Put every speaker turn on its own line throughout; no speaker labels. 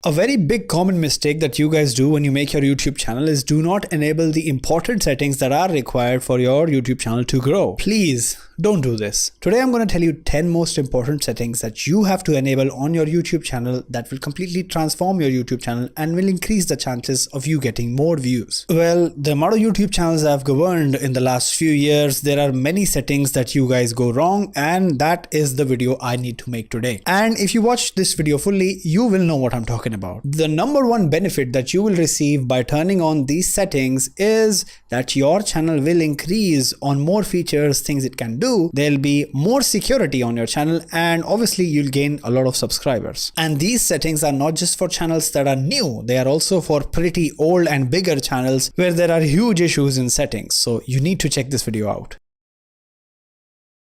A very big common mistake that you guys do when you make your YouTube channel is do not enable the important settings that are required for your YouTube channel to grow. Please don't do this. Today I'm going to tell you 10 most important settings that you have to enable on your YouTube channel that will completely transform your YouTube channel and will increase the chances of you getting more views. Well, the amount of YouTube channels I've governed in the last few years, there are many settings that you guys go wrong, and that is the video I need to make today. And if you watch this video fully, you will know what I'm talking about. The number one benefit that you will receive by turning on these settings is that your channel will increase on more features, things it can do. There'll be more security on your channel, and obviously you'll gain a lot of subscribers. And these settings are not just for channels that are new, they are also for pretty old and bigger channels where there are huge issues in settings. So you need to check this video out.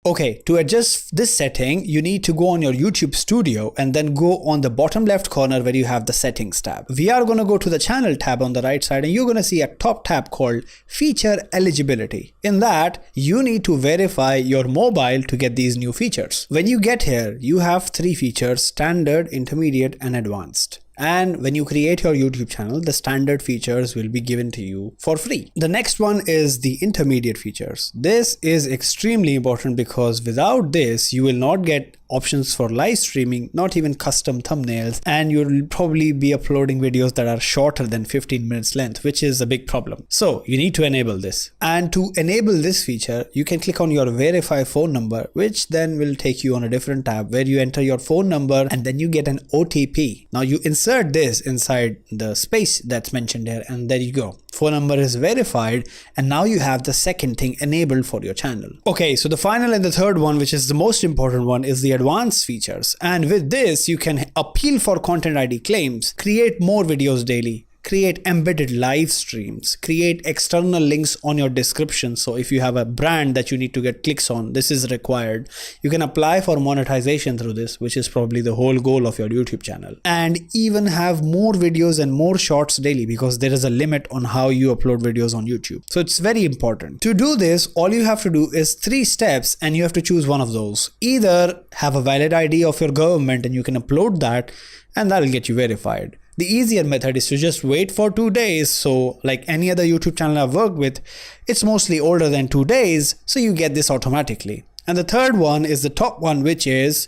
Okay, to adjust this setting, you need to go on your YouTube studio and then go on the bottom left corner where you have the settings tab. We are going to go to the channel tab on the right side, and you're going to see a top tab called feature eligibility. In that, you need to verify your mobile to get these new features. When you get here, you have three features: standard, intermediate, and advanced. And when you create your YouTube channel, the standard features will be given to you for free. The next one is the intermediate features. This is extremely important because without this, you will not get options for live streaming, not even custom thumbnails, and you'll probably be uploading videos that are shorter than 15 minutes length, which is a big problem. So you need to enable this. And to enable this feature, you can click on your verify phone number, which then will take you on a different tab where you enter your phone number and then you get an OTP. Now you insert this inside the space that's mentioned here, and there you go. Phone number is verified, and now you have the second thing enabled for your channel. Okay, so the final and the third one, which is the most important one, is the advanced features. And with this, you can appeal for content ID claims, create more videos daily, create embedded live streams, create external links on your description. So if you have a brand that you need to get clicks on, this is required. You can apply for monetization through this, which is probably the whole goal of your YouTube channel. And even have more videos and more shorts daily, because there is a limit on how you upload videos on YouTube. So it's very important. To do this, all you have to do is 3 steps, and you have to choose one of those. Either have a valid ID of your government and you can upload that, and that will get you verified. The easier method is to just wait for 2 days. So like any other YouTube channel I've worked with, it's mostly older than 2 days, so you get this automatically. And the third one is the top one, which is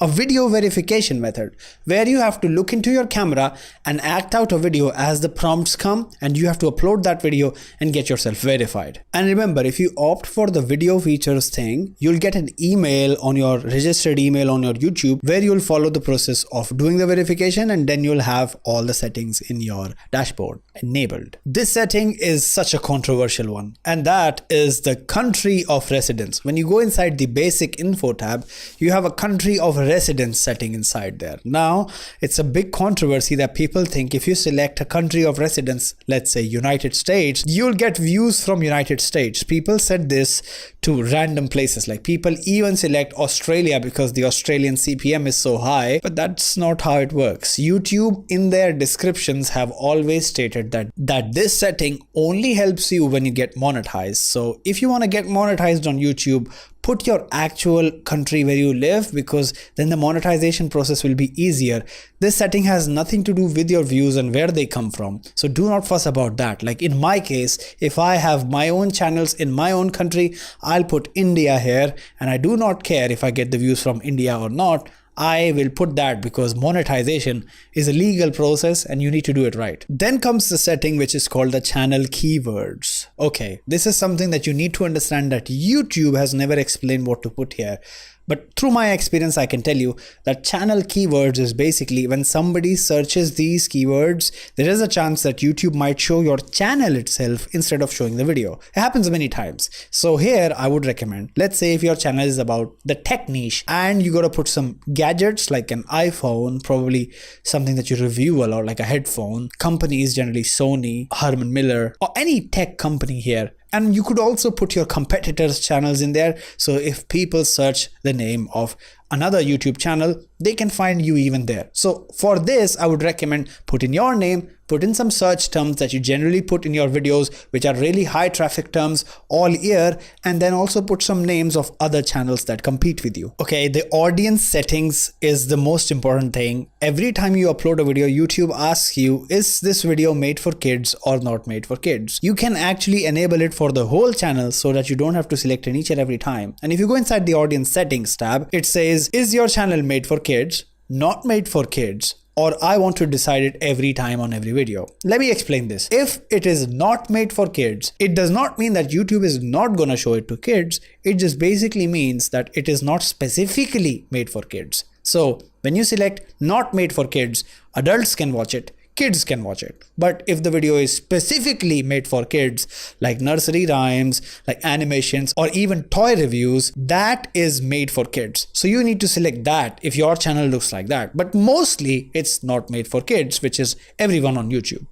a video verification method, where you have to look into your camera and act out a video as the prompts come, and you have to upload that video and get yourself verified. And remember, if you opt for the video features thing, you'll get an email on your registered email on your YouTube where you'll follow the process of doing the verification, and then you'll have all the settings in your dashboard enabled. This setting is such a controversial one, and that is the country of residence. When you go inside the basic info tab, you have a country of residence setting inside there. Now, it's a big controversy that people think if you select a country of residence, let's say United States, you'll get views from United States. People said this to random places, like people even select Australia because the Australian CPM is so high, but that's not how it works. YouTube in their descriptions have always stated that this setting only helps you when you get monetized. So if you want to get monetized on YouTube, put your actual country where you live, because then the monetization process will be easier. This setting has nothing to do with your views and where they come from. So do not fuss about that. Like in my case, if I have my own channels in my own country, I'll put India here, and I do not care if I get the views from India or not. I will put that because monetization is a legal process and you need to do it right. Then comes the setting which is called the channel keywords. Okay, this is something that you need to understand that YouTube has never explained what to put here. But through my experience, I can tell you that channel keywords is basically when somebody searches these keywords, there is a chance that YouTube might show your channel itself instead of showing the video. It happens many times. So here I would recommend, let's say if your channel is about the tech niche and you got to put some gadgets like an iPhone, probably something that you review a lot, like a headphone. Company is generally Sony, Herman Miller, or any tech company here. And you could also put your competitors' channels in there. So if people search the name of another YouTube channel, they can find you even there. So for this, I would recommend put in your name, put in some search terms that you generally put in your videos, which are really high traffic terms all year, and then also put some names of other channels that compete with you. Okay, the audience settings is the most important thing. Every time you upload a video, YouTube asks you, is this video made for kids or not made for kids? You can actually enable it for the whole channel so that you don't have to select in each and every time. And if you go inside the audience settings tab, it says, is your channel made for kids, not made for kids, or I want to decide it every time on every video. Let me explain this. If it is not made for kids, it does not mean that YouTube is not gonna show it to kids. It just basically means that it is not specifically made for kids. So when you select not made for kids, adults can watch it, kids can watch it. But if the video is specifically made for kids, like nursery rhymes, like animations, or even toy reviews, that is made for kids. So you need to select that if your channel looks like that. But mostly it's not made for kids, which is everyone on YouTube.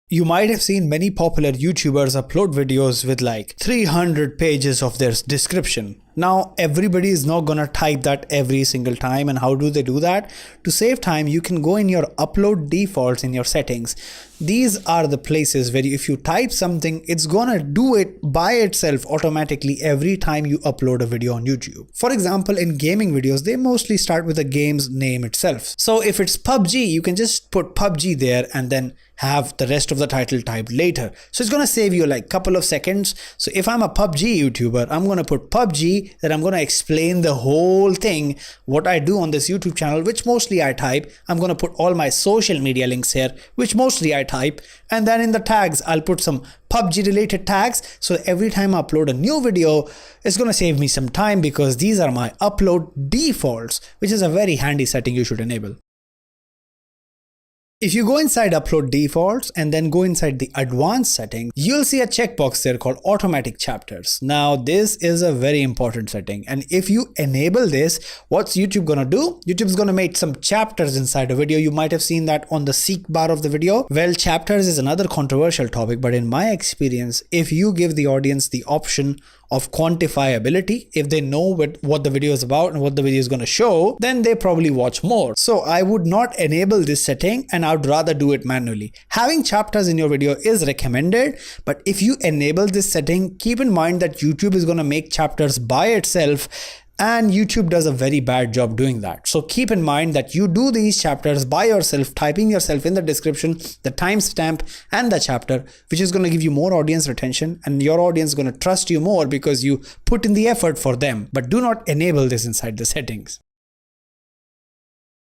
You might have seen many popular YouTubers upload videos with like 300 pages of their description. Now, everybody is not gonna type that every single time. And how do they do that? To save time, you can go in your upload defaults in your settings. These are the places where if you type something, it's gonna do it by itself automatically every time you upload a video on YouTube. For example, in gaming videos, they mostly start with the game's name itself. So if it's PUBG, you can just put PUBG there and then have the rest of the title typed later. So it's gonna save you like a couple of seconds. So if I'm a PUBG YouTuber, I'm gonna put PUBG, then I'm gonna explain the whole thing, what I do on this YouTube channel, which mostly I type. I'm gonna put all my social media links here, which mostly I type. And then in the tags, I'll put some PUBG related tags. So every time I upload a new video, it's gonna save me some time because these are my upload defaults, which is a very handy setting you should enable. If you go inside upload defaults and then go inside the advanced setting, you'll see a checkbox there called automatic chapters. Now, this is a very important setting. And if you enable this, what's YouTube gonna do? YouTube's gonna make some chapters inside a video. You might have seen that on the seek bar of the video. Well, chapters is another controversial topic, but in my experience, if you give the audience the option of quantifiability, if they know what the video is about and what the video is going to show, then they probably watch more. So I would not enable this setting and I would rather do it manually. Having chapters in your video is recommended, but if you enable this setting, keep in mind that YouTube is going to make chapters by itself, and YouTube does a very bad job doing that. So keep in mind that you do these chapters by yourself, typing yourself in the description, the timestamp and the chapter, which is going to give you more audience retention, and your audience is going to trust you more because you put in the effort for them. But do not enable this inside the settings.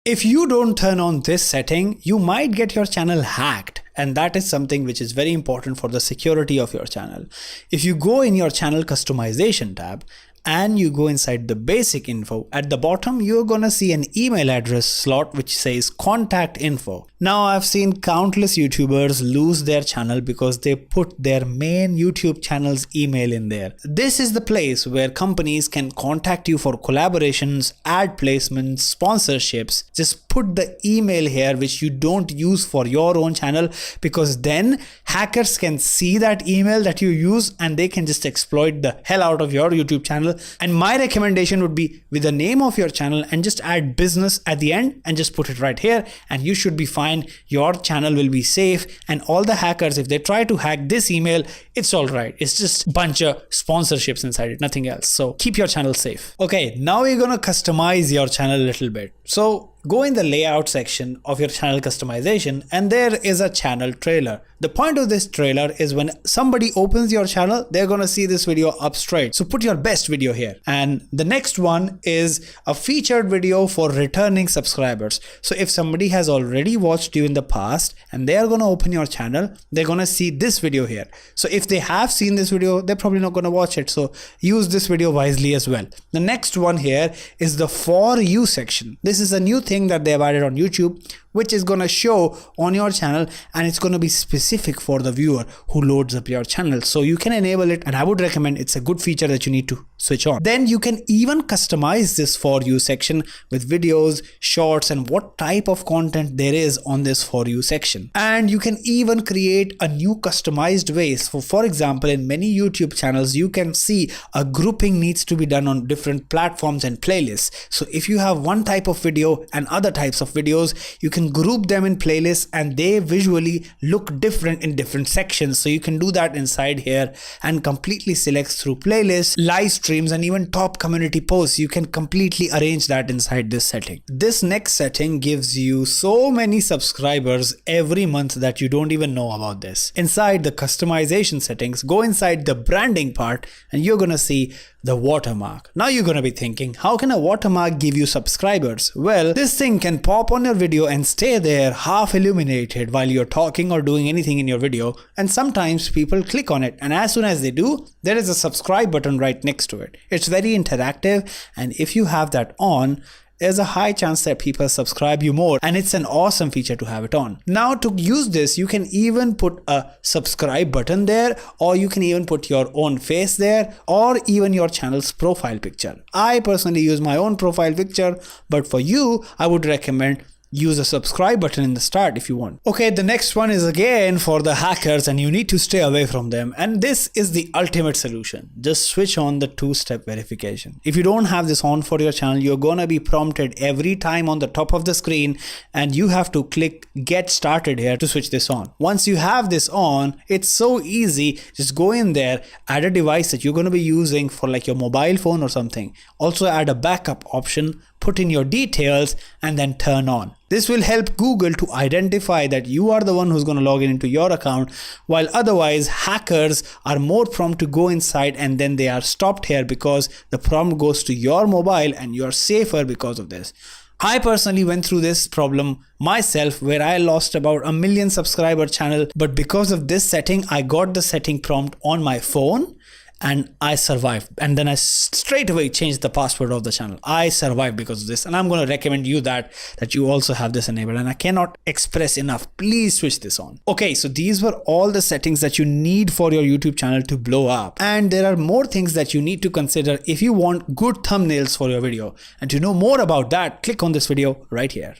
If you don't turn on this setting, you might get your channel hacked. And that is something which is very important for the security of your channel. If you go in your channel customization tab, and you go inside the basic info, at the bottom, you're gonna see an email address slot which says contact info. Now, I've seen countless YouTubers lose their channel because they put their main YouTube channel's email in there. This is the place where companies can contact you for collaborations, ad placements, sponsorships. Just put the email here which you don't use for your own channel, because then hackers can see that email that you use and they can just exploit the hell out of your YouTube channel. And my recommendation would be with the name of your channel and just add business at the end and just put it right here, and you should be fine. Your channel will be safe, and all the hackers, if they try to hack this email, it's all right. It's just a bunch of sponsorships inside it, nothing else. So keep your channel safe. Okay, now we're gonna customize your channel a little bit. So go in the layout section of your channel customization, and there is a channel trailer. The point of this trailer is when somebody opens your channel, they're gonna see this video up straight. So put your best video here. And the next one is a featured video for returning subscribers. So if somebody has already watched you in the past and they are gonna open your channel, they're gonna see this video here. So if they have seen this video, they're probably not gonna watch it. So use this video wisely as well. The next one here is the for you section. This is a new thing that they have added on YouTube, which is going to show on your channel, and it's going to be specific for the viewer who loads up your channel. So you can enable it, and I would recommend, it's a good feature that you need to switch on. Then you can even customize this for you section with videos, shorts, and what type of content there is on this for you section. And you can even create a new customized ways. For example, in many YouTube channels, you can see a grouping needs to be done on different platforms and playlists. So if you have one type of video and other types of videos, you can can group them in playlists and they visually look different in different sections. So you can do that inside here and completely select through playlists, live streams, and even top community posts. You can completely arrange that inside this setting. This next setting gives you so many subscribers every month that you don't even know about this. Inside the customization settings, go inside the branding part and you're gonna see the watermark. Now you're gonna be thinking, how can a watermark give you subscribers? Well, this thing can pop on your video and stay there half illuminated while you're talking or doing anything in your video, and sometimes people click on it, and as soon as they do, there is a subscribe button right next to it. It's very interactive, and if you have that on, there's a high chance that people subscribe you more, and it's an awesome feature to have it on. Now to use this, you can even put a subscribe button there, or you can even put your own face there, or even your channel's profile picture. I personally use my own profile picture, but for you, I would recommend use a subscribe button in the start if you want. Okay, the next one is again for the hackers and you need to stay away from them. And this is the ultimate solution. Just switch on the two-step verification. If you don't have this on for your channel, you're gonna be prompted every time on the top of the screen and you have to click get started here to switch this on. Once you have this on, it's so easy. Just go in there, add a device that you're gonna be using for like your mobile phone or something. Also add a backup option, put in your details, and then turn on. This will help Google to identify that you are the one who's going to log in into your account, while otherwise hackers are more prompt to go inside and then they are stopped here because the prompt goes to your mobile and you're safer because of this. I personally went through this problem myself where I lost about 1 million subscriber channel, but because of this setting, I got the setting prompt on my phone and I survived. And then I straight away changed the password of the channel. I survived because of this, and I'm going to recommend you that you also have this enabled, and I cannot express enough. Please switch this on. Okay, so these were all the settings that you need for your YouTube channel to blow up, and there are more things that you need to consider if you want good thumbnails for your video. And to know more about that, click on this video right here.